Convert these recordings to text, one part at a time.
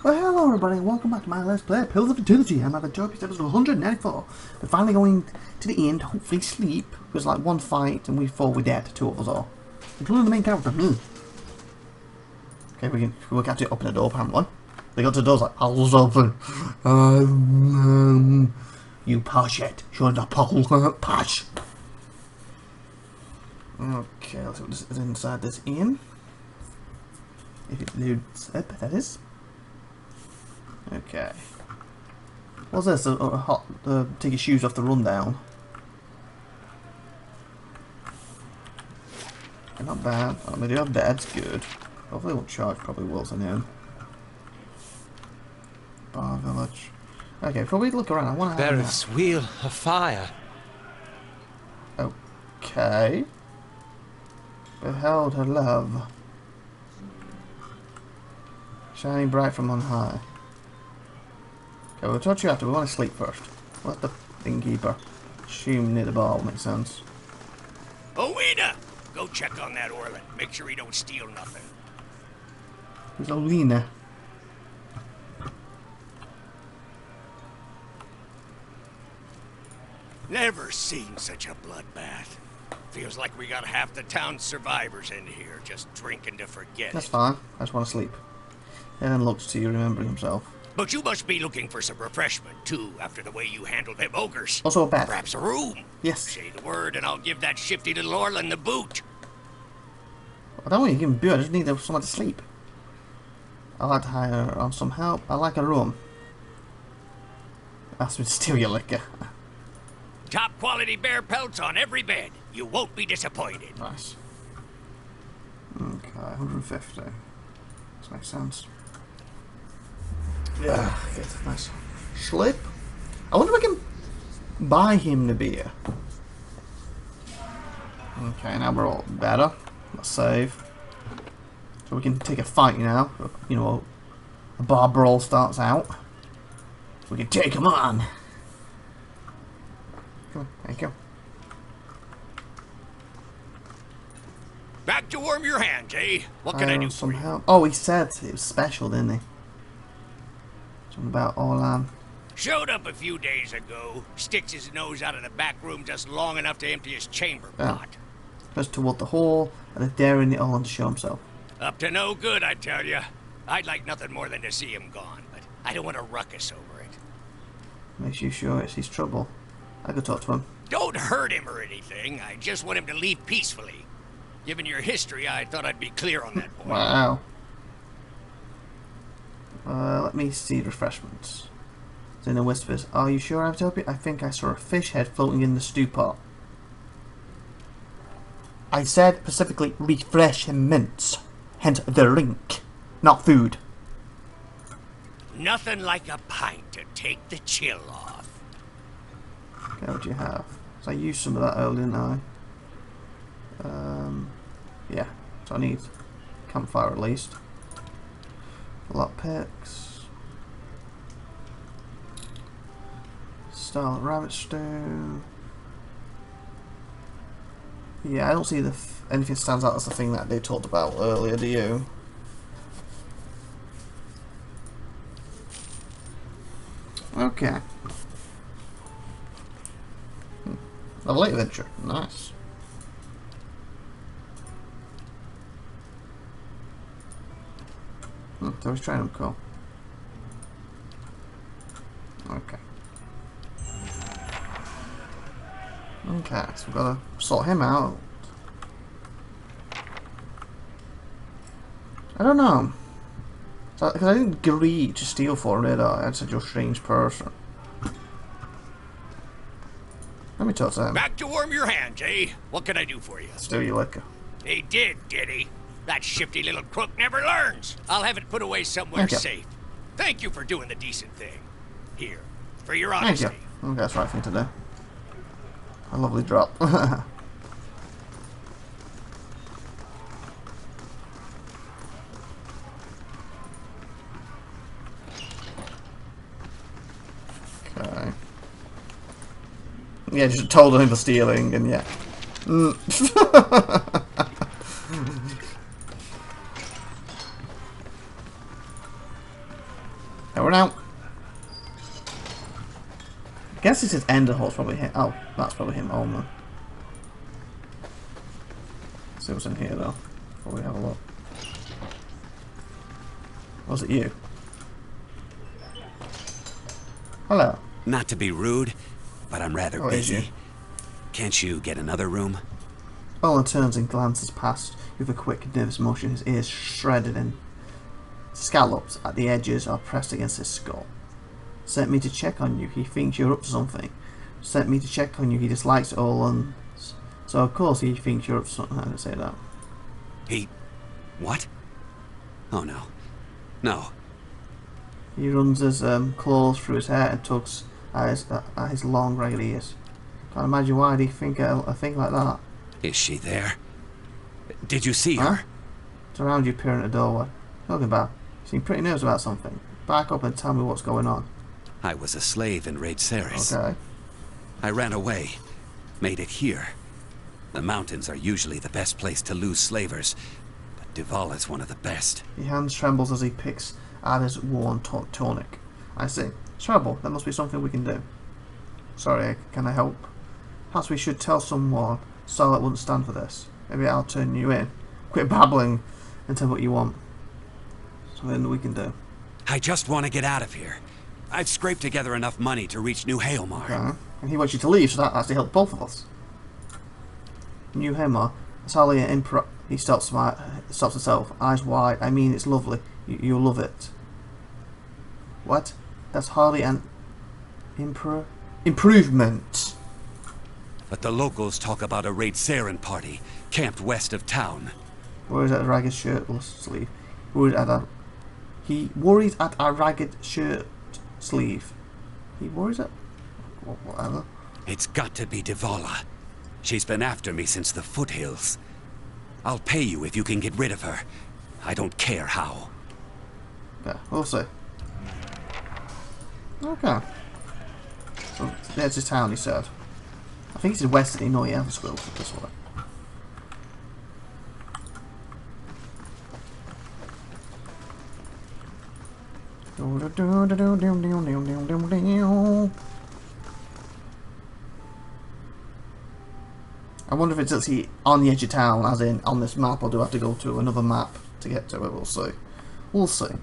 Well, hello everybody, and welcome back to my Let's Play Pills of Fertility. I'm at IVATOPIA episode 194. We're finally going to the end, hopefully sleep. It was like one fight and we thought we're dead, two of us all. Including the main character, me. Okay, we'll catch it, open the door apparently. They got to the doors like, I'll open. You push it. You're the push. Okay, let's see what this is inside this inn. If it loads up, that is. Okay. What's this? Take your shoes off the rundown. Okay, not bad. Oh, they do have beds. Good. Hopefully they won't charge. Probably will, so no. Bar village. Okay, before we look around, I want to have Bereth's wheel of fire. Okay. Beheld her love. Shining bright from on high. Okay, we'll touch you after. We want to sleep first. Let the innkeeper assume near the bar makes sense. Owena! Go check on that Orland. Make sure he don't steal nothing. Who's Olina? Never seen such a bloodbath. Feels like we got half the town's survivors in here, just drinking to forget That's it. fine. I just want to sleep. And then looks to you remembering himself. But you must be looking for some refreshment, too, after the way you handled them ogres. Also a bed. Perhaps a room. Yes. Say the word and I'll give that shifty little Orland the boot. I don't want you to give him beer. I just need someone to sleep. I'd like to hire on some help. I like a room. Ask me to steal your liquor. Top quality bear pelts on every bed. You won't be disappointed. Nice. Okay, 150. This makes sense. Yeah, good. Nice. Sleep. I wonder if I can buy him the beer. Okay, now we're all better. Let's save. So we can take a fight now. You know, a bar brawl starts out. We can take him on. Come on, thank you. Back to warm your hands, eh? What can I do for you? Help. Oh, he said it was special, didn't he? Something about Orlan. Showed up a few days ago. Sticks his nose out of the back room just long enough to empty his chamber pot. Goes toward the hall and is daring the Orlan to show himself. Up to no good, I tell ya. I'd like nothing more than to see him gone, but I don't want a ruckus over it. Makes you sure it's his trouble. I could talk to him. Don't hurt him or anything. I just want him to leave peacefully. Given your history, I thought I'd be clear on that point. Wow. Let me see refreshments. Zena whispers, "Are you sure, Avtopia? I think I saw a fish head floating in the stew pot." I said specifically refreshments. Hence the drink, not food. Nothing like a pint to take the chill off. Okay, what do you have? So I used some of that earlier, didn't I? Yeah. So I need campfire at least. Lockpicks. Style rabbit stew. Yeah, I don't see anything stands out as the thing that they talked about earlier, do you? Okay. Level 8 adventure. Nice. Tourist training, cool. Okay. Okay, so we've got to sort him out. I don't know. Because I didn't agree to steal for him, did I? I said you're a strange person. Let me talk to him. Back to warm your hands, eh? What can I do for you? Steal your liquor. He did he? That shifty little crook never learns. I'll have it put away somewhere safe. Thank you for doing the decent thing. Here, for your honesty. Thank you. Okay, that's the right thing to do. A lovely drop. Okay. Yeah, just told him for stealing, and yeah. guess this is end of horse, probably him. Oh, that's probably him only. Let's see what's in here though, before we have a look. Was it you? Hello. Not to be rude, but I'm rather busy. Can't you get another room? Owen turns and glances past with a quick, nervous motion, his ears shredded and scallops at the edges are pressed against his skull. Sent me to check on you. He thinks you're up to something. Sent me to check on you. He dislikes Owen. So of course he thinks you're up to something. How to say that? He... what? Oh no. No. He runs his claws through his hair and tugs at his long ragged ears. Can't imagine why he'd think a thing like that. Is she there? Did you see Huh? her? It's around you peering at the doorway. Talking about. You seem pretty nervous about something. Back up and tell me what's going on. I was a slave in Raid Ceres. Okay. I ran away. Made it here. The mountains are usually the best place to lose slavers, but Duval is one of the best. His hand trembles as he picks at his worn tunic. I see. Trouble. There must be something we can do. Sorry, can I help? Perhaps we should tell someone. Starlight wouldn't stand for this. Maybe I'll turn you in. Quit babbling and tell what you want. Something we can do. I just want to get out of here. I've scraped together enough money to reach New Haelmar. Okay. And he wants you to leave, so that has to help both of us. New Haelmar. It's hardly an improv. He stops himself, eyes wide. I mean, it's lovely. You'll love it. What? That's hardly an improvement. But the locals talk about a Raid Saren party camped west of town. Worries at a ragged shirtless sleeve. He worries at a ragged shirt sleeve. He worries at whatever. It's got to be Devala. She's been after me since the foothills. I'll pay you if you can get rid of her. I don't care how. Yeah, we'll see. Okay. So there's his town, he said. I think it's in west, no, yeah, the squirrel this way. I wonder if it's actually on the edge of town, as in on this map, or do I have to go to another map to get to it? We'll see. We'll see.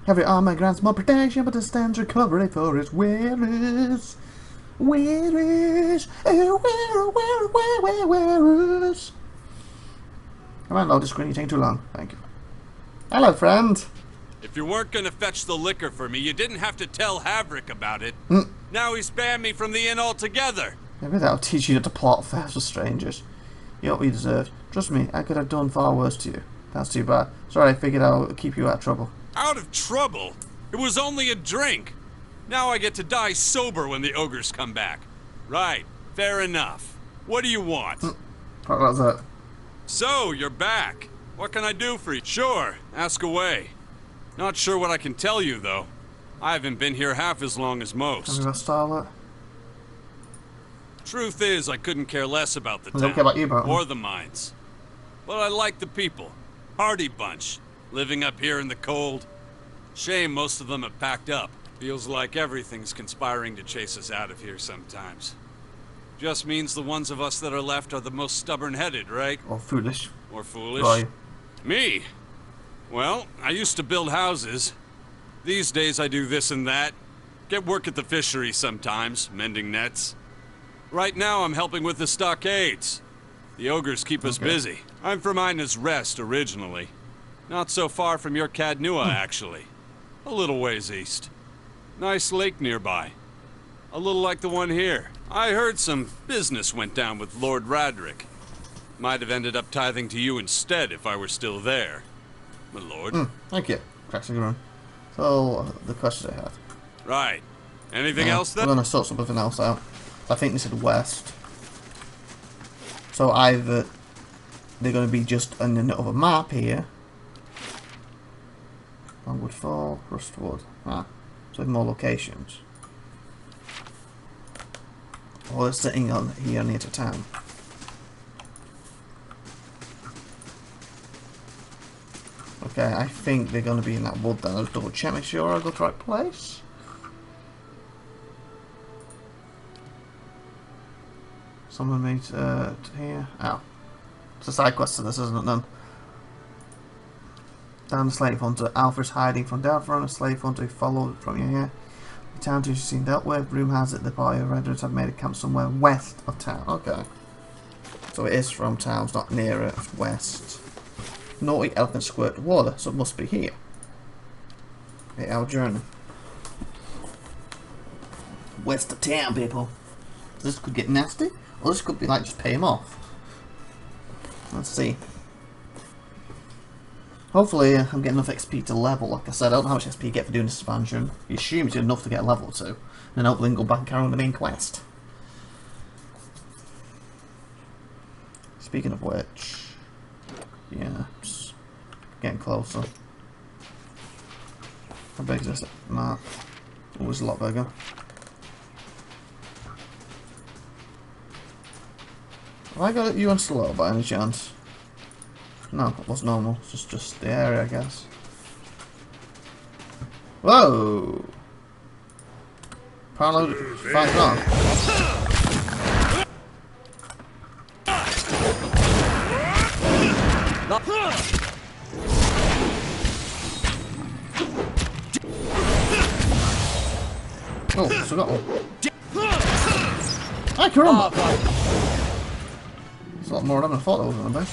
Heavy armor grants more protection, but it stands recovery for its wearers. Wearers. Wearers. Come on, load the screen. You're taking too long. Thank you. Hello, friend. If you weren't gonna fetch the liquor for me, you didn't have to tell Havrick about it. Now he's banned me from the inn altogether. Maybe that'll teach you not to plot affairs with strangers. You're what you deserved. Trust me, I could have done far worse to you. That's too bad. Sorry, I figured I'll keep you out of trouble. Out of trouble? It was only a drink. Now I get to die sober when the ogres come back. Right, fair enough. What do you want? That's it. So, you're back. What can I do for you? Sure, ask away. Not sure what I can tell you, though. I haven't been here half as long as most. Have you got Starlet? Truth is, I couldn't care less about the I don't town care about you, Barton. or the mines. But I like the people. Hardy bunch. Living up here in the cold. Shame most of them have packed up. Feels like everything's conspiring to chase us out of here sometimes. Just means the ones of us that are left are the most stubborn-headed, right? Or foolish. Or foolish. Right. Me? Well, I used to build houses. These days I do this and that. Get work at the fishery sometimes, mending nets. Right now I'm helping with the stockades. The ogres keep us busy. I'm from Ina's Rest originally. Not so far from your Cadnua, actually. A little ways east. Nice lake nearby. A little like the one here. I heard some business went down with Lord Radric. Might have ended up tithing to you instead if I were still there. My lord. Thank you. Cracks a groan. So, the questions I had. Right. Anything else We're then? going to sort something else out. I think this is west. So either they're going to be just on another map here. Longwood Fall, Rustwood. So with more locations. Or they're sitting on here near to town. Okay, I think they're going to be in that wood then. I'll just double check, make sure I got the right place. Someone made here. Oh. It's a side quest to this, isn't it then? Down the slave hunter. Alpha's hiding from Delveron, a slave hunter who followed from you here. The town to seen dealt with. Room has it the party of Redwoods have made a camp somewhere west of town. Okay. So it is from town, it's not near it, it's west. Naughty elephant squirt water, so it must be here. 8-hour journey. West of town, people. This could get nasty, or this could be like just pay him off. Let's see. Hopefully I'm getting enough XP to level. Like I said, I don't know how much XP you get for doing this expansion. You assume it's enough to get a level 2. And hopefully go back and carry on the main quest. Speaking of which... yeah, just getting closer. How big is this map? It was a lot bigger. Have I got you on slow by any chance? No, it was normal. It's just the area, I guess. Whoa! Parallel fight on. Oh, so got one. Hi, caramba! It's a lot more than I thought that was going to be.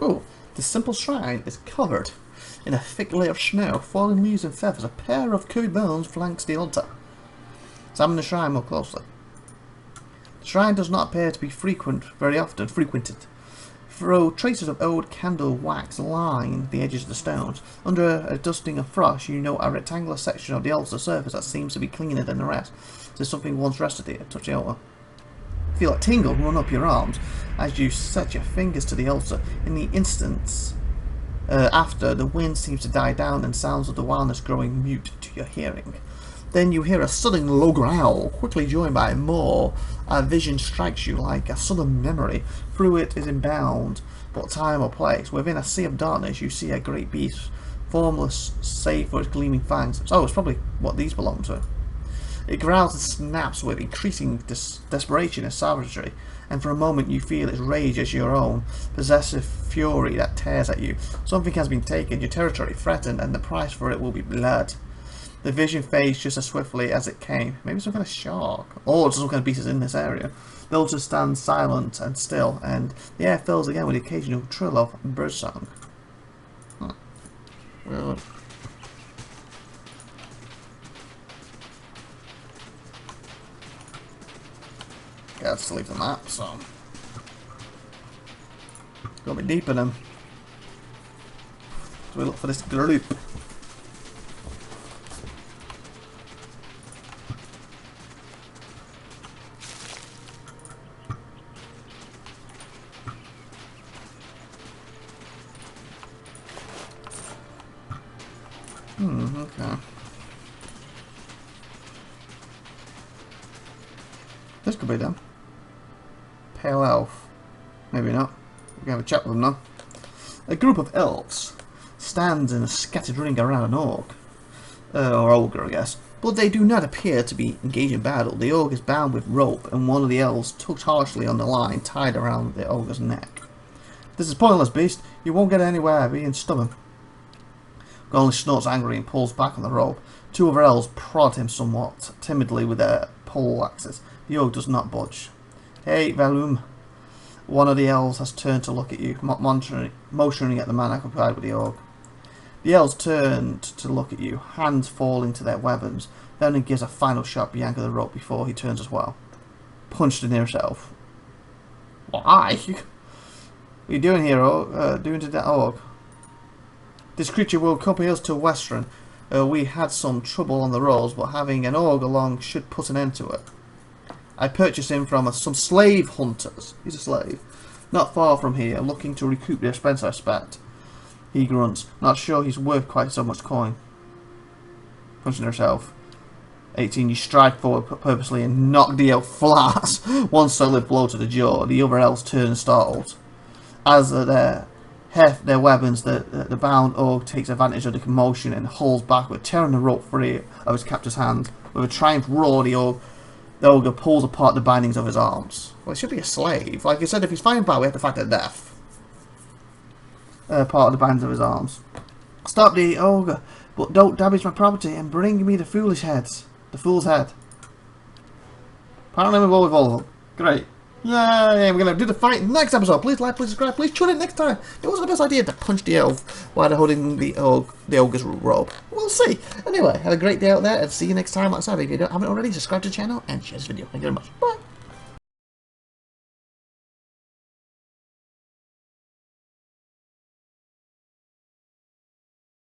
Oh, this simple shrine is covered in a thick layer of snow, falling leaves and feathers. A pair of curved bones flanks the altar. Examine the shrine more closely. The shrine does not appear to be very often frequented. Though traces of old candle wax line the edges of the stones, under a dusting of frost you note a rectangular section of the altar surface that seems to be cleaner than the rest. There's something once rested here. Touch the altar. Feel a tingle run up your arms as you set your fingers to the altar. In the instance after, the wind seems to die down and sounds of the wilderness growing mute to your hearing. Then you hear a sudden low growl, quickly joined by more. A vision strikes you like a sudden memory. Through it is inbound but time or place. Within a sea of darkness you see a great beast, formless save for its gleaming fangs. Oh, it's probably what these belong to. It growls and snaps with increasing desperation and savagery, and for a moment you feel its rage as your own, possessive fury that tears at you. Something has been taken, your territory threatened, and the price for it will be blood. The vision fades just as swiftly as it came. Maybe some kind of shark, or some kind of beast is in this area. The altar stands silent and still, and the air fills again with the occasional trill of birdsong. Huh. Well, let's leave the map, so gotta be deeper then. So we look for this group. Okay. This could be them. Pale elf. Maybe not. We can have a chat with them now. A group of elves stands in a scattered ring around an orc. Or ogre, I guess. But they do not appear to be engaged in battle. The orc is bound with rope, and one of the elves tugs harshly on the line tied around the ogre's neck. This is pointless, beast. You won't get anywhere being stubborn. Only snorts angrily and pulls back on the rope. Two other elves prod him somewhat timidly with their pole axes. The ogre does not budge. Hey, Velum. One of the elves has turned to look at you, motioning at the man occupied with the orc. The elves turned to look at you, hands falling to their weapons. Then he gives a final sharp yank of the rope before he turns as well. Punch the nearest elf. Why? What are you doing here, doing to that orc? This creature will accompany us to Western. We had some trouble on the roads, but having an orc along should put an end to it. I purchased him from some slave hunters. He's a slave. Not far from here, looking to recoup the expense, I expect. He grunts. Not sure he's worth quite so much coin. Punching herself. 18. You stride forward purposely and knock the elf flat. One solid blow to the jaw. The other elves turn startled. As their heft their weapons, the bound orc takes advantage of the commotion and hauls backward, tearing the rope free of his captor's hand. With a triumph roar, the ogre pulls apart the bindings of his arms. Well, he should be a slave. Like I said, if he's fighting back, we have to fight to death. Part of the bindings of his arms. Stop the ogre, but don't damage my property and bring me the fool's head. Apparently I'm involved with all of them. Great. Yay, we're going to do the fight next episode. Please like, please subscribe, please tune in next time. It wasn't the best idea to punch the elf while they're holding the ogre's robe. We'll see. Anyway, have a great day out there and see you next time. Like I said, if you haven't already, subscribe to the channel and share this video. Thank you very much. Bye.